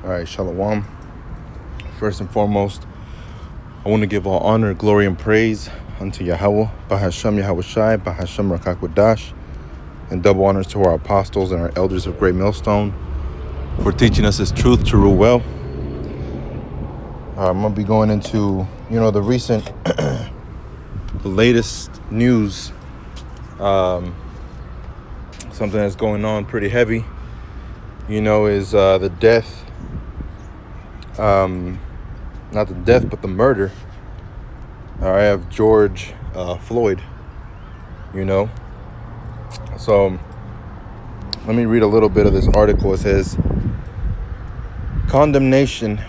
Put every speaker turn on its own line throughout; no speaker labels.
All right, Shalom. First and foremost, I want to give all honor, glory, and praise unto Yahweh, Bahashem Yahweh Shai, Bahashem Rakakwadash, and double honors to our apostles and our elders of Great Millstone for teaching us His truth to rule well. I'm going to be going into, the recent, the latest news, something that's going on pretty heavy, is the death, not the death, but the murder, of George Floyd, So let me read a little bit of this article. It says, condemnation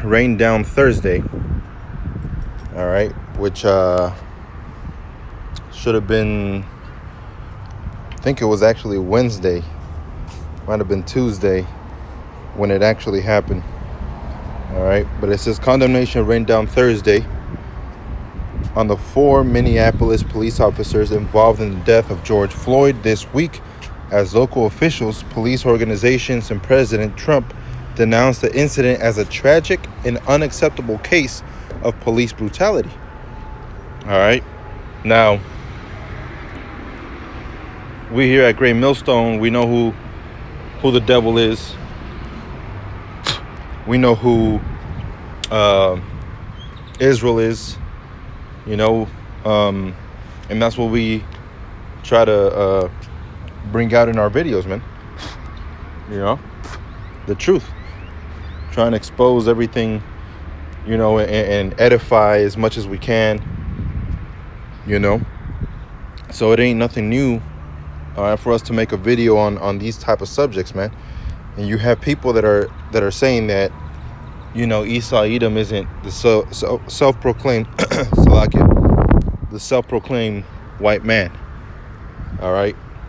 rained down Thursday, which should have been, I think it was actually Wednesday, might have been Tuesday when it actually happened. But it says condemnation rained down Thursday on the 4 Minneapolis police officers involved in the death of George Floyd this week, as local officials, police organizations, and President Trump denounced the incident as a tragic and unacceptable case of police brutality. Now, we here at Great Millstone, we know who the devil is. We know who Israel is, and that's what we try to bring out in our videos, man. The truth. Trying to expose everything, and edify as much as we can, So it ain't nothing new for us to make a video on these type of subjects, man. And you have people that are saying that, Esau Edom isn't the self-proclaimed the self-proclaimed white man.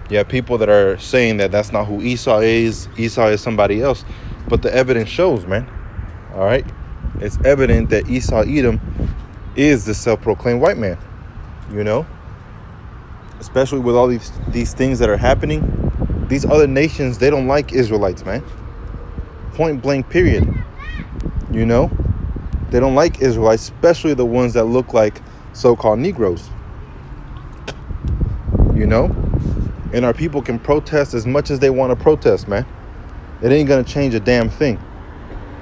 You have people that are saying that that's not who Esau is. Esau is somebody else. But the evidence shows, man. It's evident that Esau Edom is the self-proclaimed white man. Especially with all these things that are happening. These other nations, they don't like Israelites, man. Point blank, period. They don't like Israelites, especially the ones that look like so-called Negroes. And our people can protest as much as they want to protest, man. It ain't going to change a damn thing.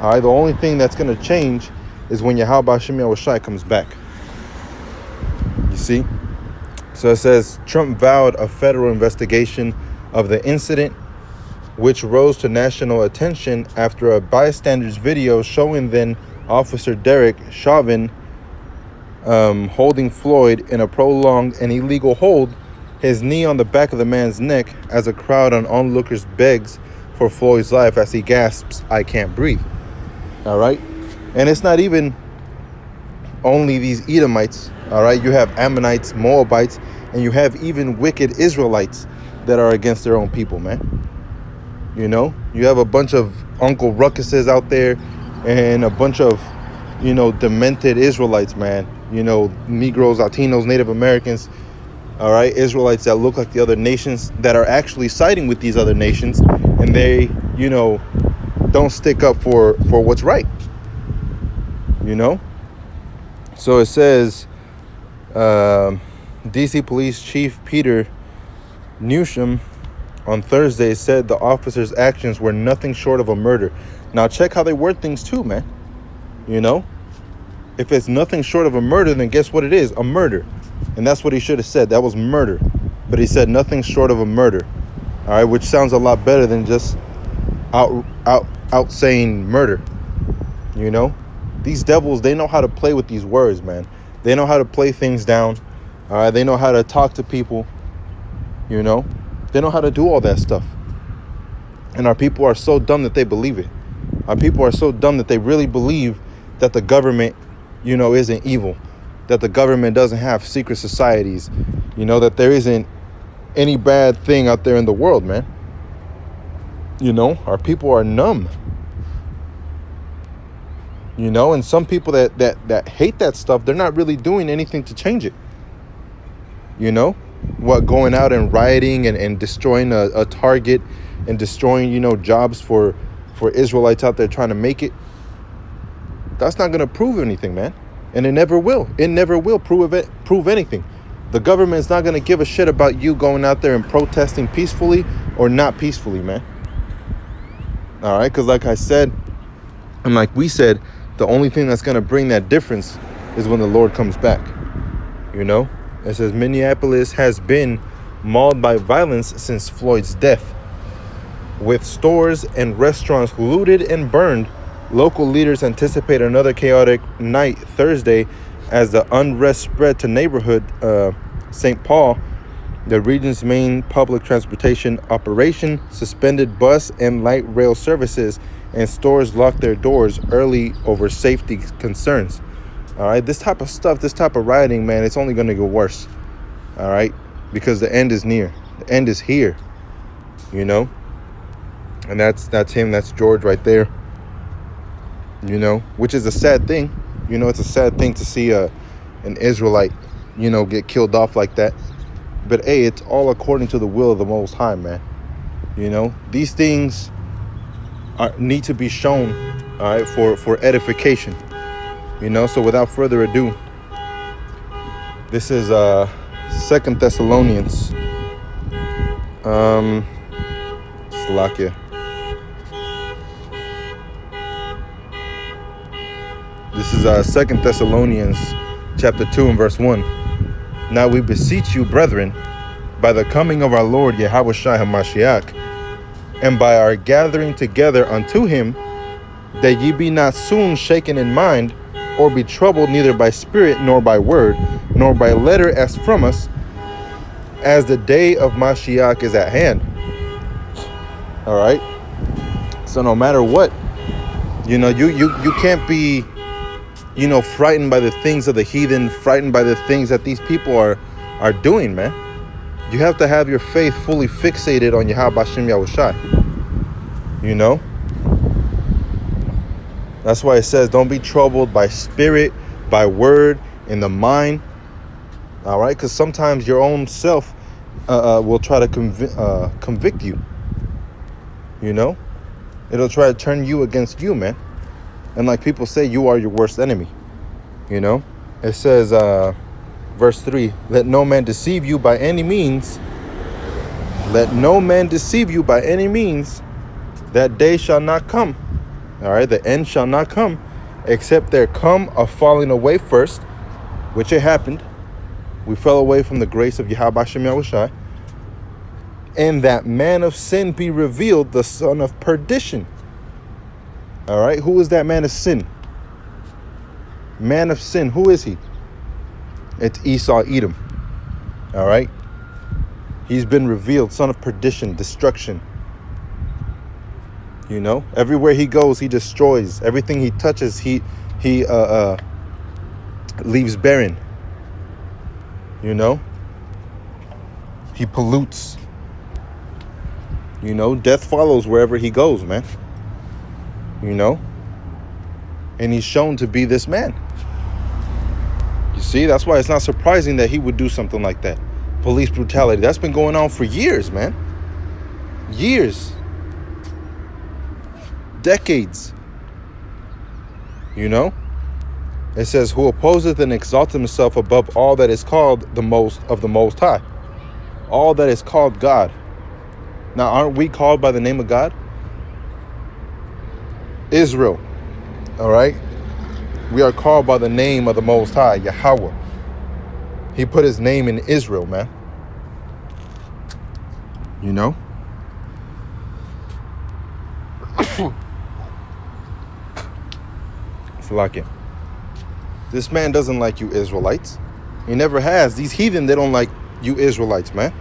The only thing that's going to change is when Yahweh Shem Yahweh Shai comes back. You see? So it says, Trump vowed a federal investigation of the incident, which rose to national attention after a bystander's video showing then Officer Derek Chauvin holding Floyd in a prolonged and illegal hold, his knee on the back of the man's neck, as a crowd on onlookers begs for Floyd's life as he gasps, "I can't breathe." And it's not even only these Edomites. You have Ammonites, Moabites, and you have even wicked Israelites that are against their own people, man. You have a bunch of Uncle Ruckuses out there and a bunch of, demented Israelites, man. Negroes, Latinos, Native Americans, Israelites that look like the other nations that are actually siding with these other nations, and they, don't stick up for what's right. So it says, DC Police Chief Peter Newsham on Thursday said the officers' actions were nothing short of a murder. Now check how they word things too, man. If it's nothing short of a murder, then guess what it is? A murder. And that's what he should have said. That was murder. But he said nothing short of a murder. Which sounds a lot better than just out saying murder. These devils, they know how to play with these words, man. They know how to play things down. They know how to talk to people. They know how to do all that stuff. And our people are so dumb that they believe it. Our people are so dumb that they really believe that the government, isn't evil. That the government doesn't have secret societies. That there isn't any bad thing out there in the world, man. Our people are numb. And some people that hate that stuff, they're not really doing anything to change it. Going out and rioting and destroying a target and destroying, jobs for for Israelites out there trying to make it, that's not going to prove anything, man. And it never will. It never will prove anything. The government's not going to give a shit about you going out there and protesting peacefully or not peacefully, man. All right? Because like I said, and like we said, the only thing that's going to bring that difference is when the Lord comes back. You know? It says Minneapolis has been mauled by violence since Floyd's death. With stores and restaurants looted and burned, local leaders anticipate another chaotic night Thursday as the unrest spread to neighborhood St. Paul. The region's main public transportation operation suspended bus and light rail services, and stores locked their doors early over safety concerns. All right, this type of stuff, this type of rioting, man, it's only going to get worse. All right, because the end is near. The end is here. You know, and that's him. That's George right there. You know, which is a sad thing. You know, it's a sad thing to see an Israelite, you know, get killed off like that. But hey, it's all according to the will of the Most High, man. You know, these things need to be shown, all right, for edification. You know, so without further ado, this is 2 Thessalonians. Slovakia. This is 2 Thessalonians chapter 2 and verse 1. Now we beseech you, brethren, by the coming of our Lord Yahushua HaMashiach, and by our gathering together unto him, that ye be not soon shaken in mind, or be troubled neither by spirit, nor by word, nor by letter as from us, as the day of Mashiach is at hand. All right? So no matter what, you know, you can't be, you know, frightened by the things of the heathen, frightened by the things that these people are doing, man. You have to have your faith fully fixated on Yahweh Bashem Yahushai. You know? That's why it says, don't be troubled by spirit, by word, in the mind. All right? Because sometimes your own self will try to convict you. You know? It'll try to turn you against you, man. And like people say, you are your worst enemy. You know? It says, verse 3, let no man deceive you by any means. Let no man deceive you by any means. That day shall not come. All right? The end shall not come, except there come a falling away first, which it happened. We fell away from the grace of Yahweh Bashem Yahushai. And that man of sin be revealed, the son of perdition. All right? Who is that man of sin? Man of sin, who is he? It's Esau, Edom. All right? He's been revealed, son of perdition, destruction. You know? Everywhere he goes, he destroys. Everything he touches, he leaves barren. You know? He pollutes. You know? Death follows wherever he goes, man. You know? And he's shown to be this man. You see, that's why it's not surprising that he would do something like that. Police brutality. That's been going on for years, man. Years. Decades. You know? It says, who opposeth and exalteth himself above all that is called the Most of the Most High. All that is called God. Now, aren't we called by the name of God? Israel. All right? We are called by the name of the Most High, Yahweh. He put his name in Israel, man. You know? It's like it. This man doesn't like you Israelites. He never has. These heathen, they don't like you Israelites, man.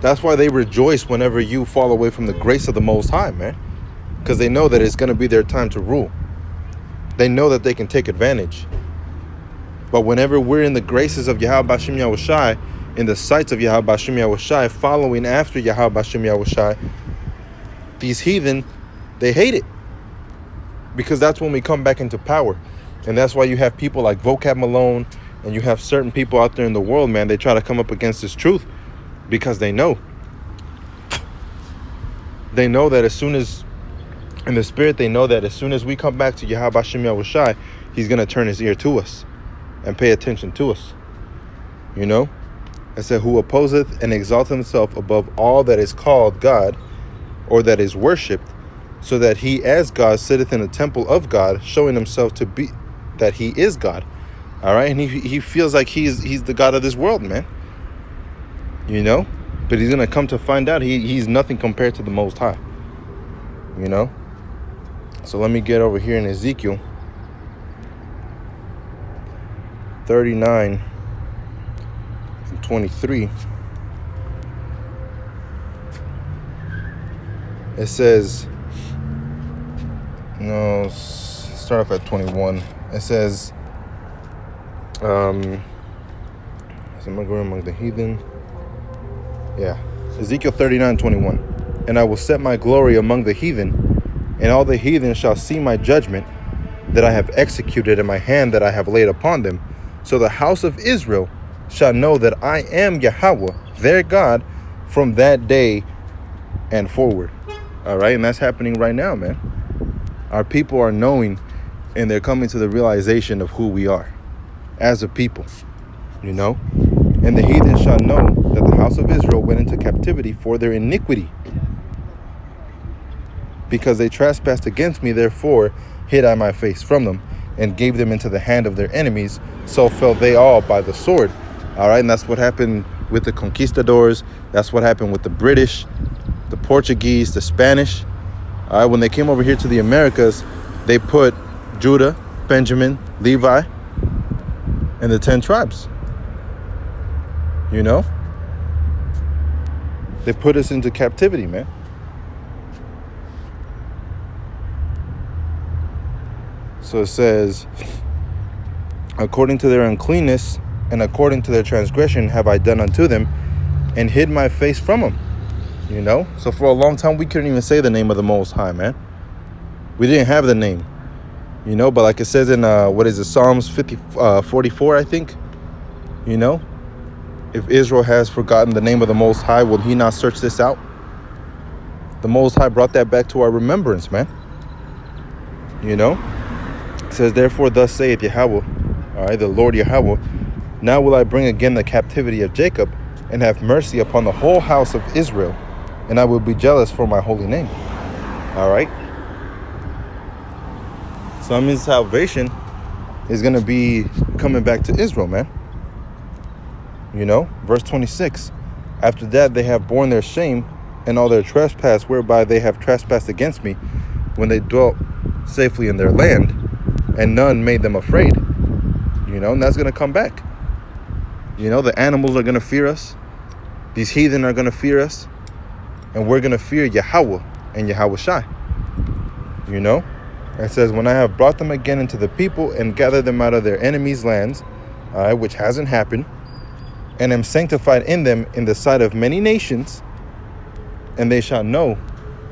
That's why they rejoice whenever you fall away from the grace of the Most High, man. Because they know that it's going to be their time to rule. They know that they can take advantage. But whenever we're in the graces of Yahweh Bashem Yahushai, in the sights of Yahweh Bashem Yahushai, following after Yahweh Bashem Yahushai, these heathen, they hate it. Because that's when we come back into power. And that's why you have people like Vocab Malone, and you have certain people out there in the world, man, they try to come up against this truth because they know. They know that as soon as In the spirit, they know that as soon as we come back to Yahweh Shem Yahushai, he's going to turn his ear to us and pay attention to us. You know? It said, who opposeth and exalteth himself above all that is called God, or that is worshipped, so that he as God sitteth in the temple of God, showing himself to be that he is God. All right? And he feels like he's the God of this world, man. You know? But he's going to come to find out he's nothing compared to the Most High. You know? So let me get over here in Ezekiel 39 and 23. It says, no, start off at 21. It says, am I going among the heathen? Yeah. Ezekiel 39:21. And I will set my glory among the heathen, and all the heathen shall see my judgment that I have executed in my hand that I have laid upon them. So the house of Israel shall know that I am Yahweh, their God, from that day and forward. All right, and that's happening right now, man. Our people are knowing, and they're coming to the realization of who we are as a people, you know. And the heathen shall know that the house of Israel went into captivity for their iniquity, because they trespassed against me. Therefore hid I my face from them, and gave them into the hand of their enemies. So fell they all by the sword. All right, and that's what happened with the conquistadors. That's what happened with the British, the Portuguese, the Spanish. All right, when they came over here to the Americas, they put Judah, Benjamin, Levi, and the 10 tribes. You know? They put us into captivity, man. So it says, according to their uncleanness and according to their transgression have I done unto them, and hid my face from them. You know? So for a long time, we couldn't even say the name of the Most High, man. We didn't have the name. You know? But like it says in, Psalms 44, I think. You know? If Israel has forgotten the name of the Most High, will he not search this out? The Most High brought that back to our remembrance, man. You know? It says, therefore, thus saith Yahweh, all right, the Lord Yahweh, now will I bring again the captivity of Jacob, and have mercy upon the whole house of Israel, and I will be jealous for my holy name. All right? So I mean, salvation is going to be coming back to Israel, man. You know, verse 26. After that, they have borne their shame and all their trespass, whereby they have trespassed against me, when they dwelt safely in their land, and none made them afraid. You know, and that's going to come back. You know, the animals are going to fear us. These heathen are going to fear us. And we're going to fear Yahweh and Yahushai. You know, it says, when I have brought them again into the people and gathered them out of their enemies' lands, which hasn't happened, and am sanctified in them in the sight of many nations, and they shall know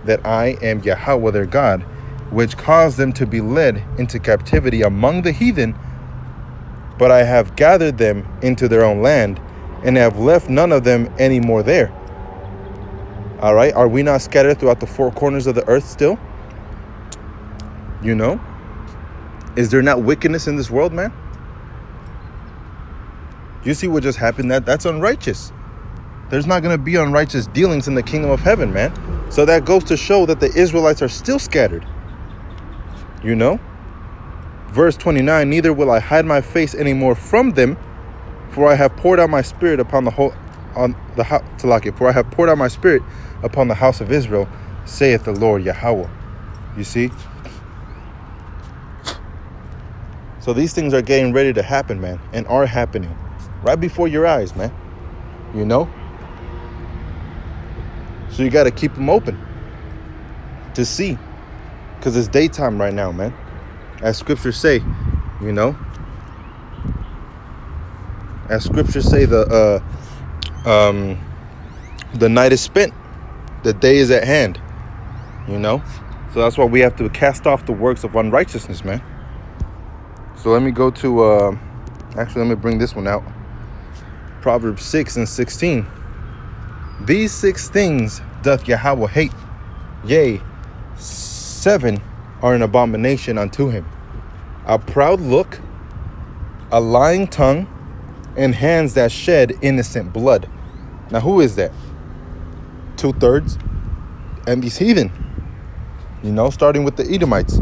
that I am Yahweh their God, which caused them to be led into captivity among the heathen, but I have gathered them into their own land, and have left none of them any more there. All right, are we not scattered throughout the four corners of the earth still? You know? Is there not wickedness in this world, man? You see what just happened? That's unrighteous. There's not going to be unrighteous dealings in the kingdom of heaven, man. So that goes to show that the Israelites are still scattered. You know? Verse 29, neither will I hide my face any more from them, for I have poured out my spirit upon the whole, for I have poured out my spirit upon the house of Israel, saith the Lord Yahweh. You see? So these things are getting ready to happen, man, and are happening right before your eyes, man. You know? So you got to keep them open to see, because it's daytime right now, man. As scriptures say, you know, as scriptures say, the night is spent, the day is at hand, you know. So that's why we have to cast off the works of unrighteousness, man. So let me go to actually let me bring this one out. Proverbs 6:16. These 6 things doth Yahweh hate, yea, 7 are an abomination unto him: a proud look, a lying tongue, and hands that shed innocent blood. Now, who is that? 2/3. And these heathen, starting with the Edomites.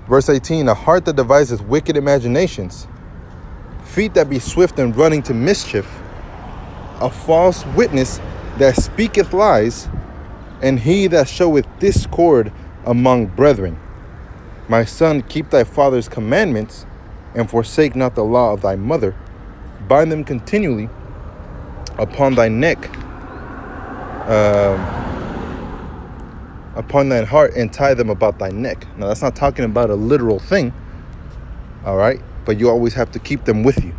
Verse 18, a heart that deviseth wicked imaginations, feet that be swift in running to mischief, a false witness that speaketh lies, and he that showeth discord among brethren. My son, keep thy father's commandments, and forsake not the law of thy mother. Bind them continually upon thy neck, upon thine heart, and tie them about thy neck. Now, that's not talking about a literal thing, all right? But you always have to keep them with you.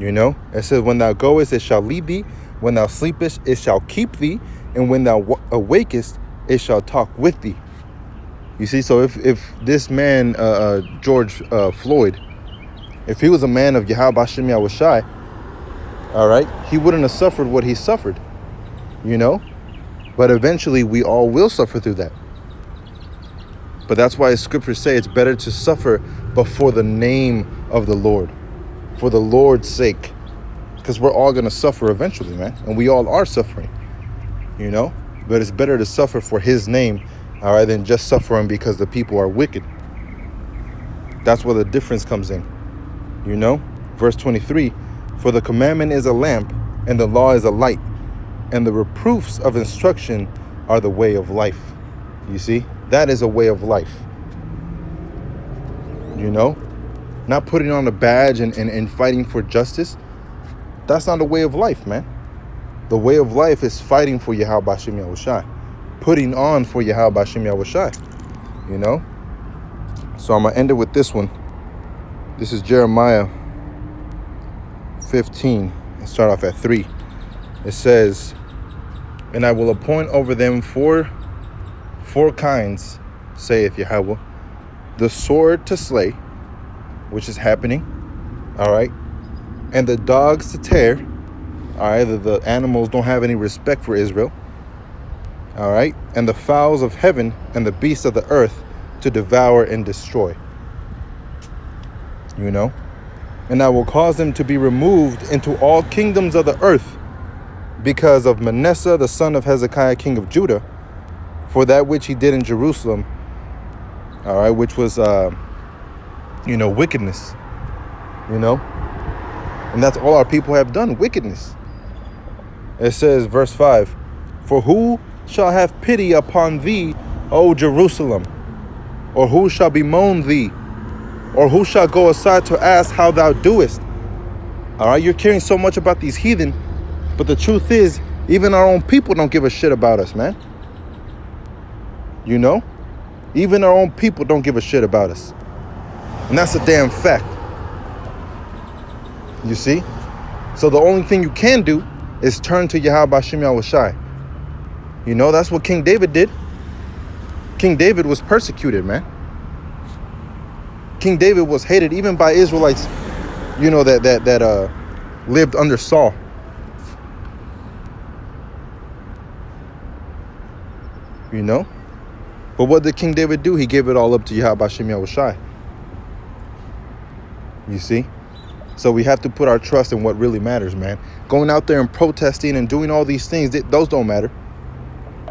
It says, when thou goest, it shall lead thee. When thou sleepest, it shall keep thee. And when thou awakest, it shall talk with thee. You see, so if this man, George Floyd, if he was a man of Yahweh Bashem Yahushai, all right, he wouldn't have suffered what he suffered, But eventually we all will suffer through that. But that's why scriptures say it's better to suffer before the name of the Lord, for the Lord's sake. Because we're all going to suffer eventually, man. And we all are suffering, But it's better to suffer for his name, all right, than just suffering because the people are wicked. That's where the difference comes in, Verse 23, for the commandment is a lamp, and the law is a light, and the reproofs of instruction are the way of life. You see, that is a way of life. Not putting on a badge and fighting for justice. That's not a way of life, man. The way of life is fighting for Yahweh Bashem Yahushai, putting on for Yahweh Bashem Yahushai, So I'm going to end it with this one. This is Jeremiah 15. Let's start off at 3. It says, and I will appoint over them four kinds, saith Yahweh, the sword to slay, which is happening, all right, and the dogs to tear, all right, the animals don't have any respect for Israel, all right, and the fowls of heaven and the beasts of the earth to devour and destroy, and I will cause them to be removed into all kingdoms of the earth, because of Manasseh, the son of Hezekiah, king of Judah, for that which he did in Jerusalem, all right, which was, wickedness, and that's all our people have done, wickedness. It says, verse 5, for who shall have pity upon thee, O Jerusalem? Or who shall bemoan thee? Or who shall go aside to ask how thou doest? All right, you're caring so much about these heathen, but the truth is, even our own people don't give a shit about us, man. Even our own people don't give a shit about us. And that's a damn fact. You see? So the only thing you can do is turn to Yahweh Bashem Yahushai. That's what King David did. King David was persecuted, man. King David was hated even by Israelites, that lived under Saul. But what did King David do? He gave it all up to Yahweh Bashem Yahushai. You see? So we have to put our trust in what really matters, man. Going out there and protesting and doing all these things, those don't matter.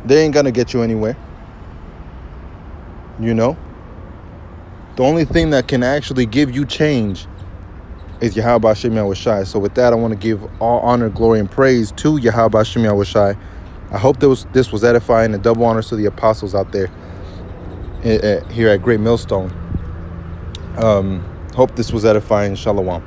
They ain't gonna get you anywhere. The only thing that can actually give you change is Yahweh Bashem Yahushai. So with that, I want to give all honor, glory, and praise to Yahweh Bashem Yahushai. I hope this was edifying, and double honors to the apostles out there here at Great Millstone. Hope this was edifying. Shalom.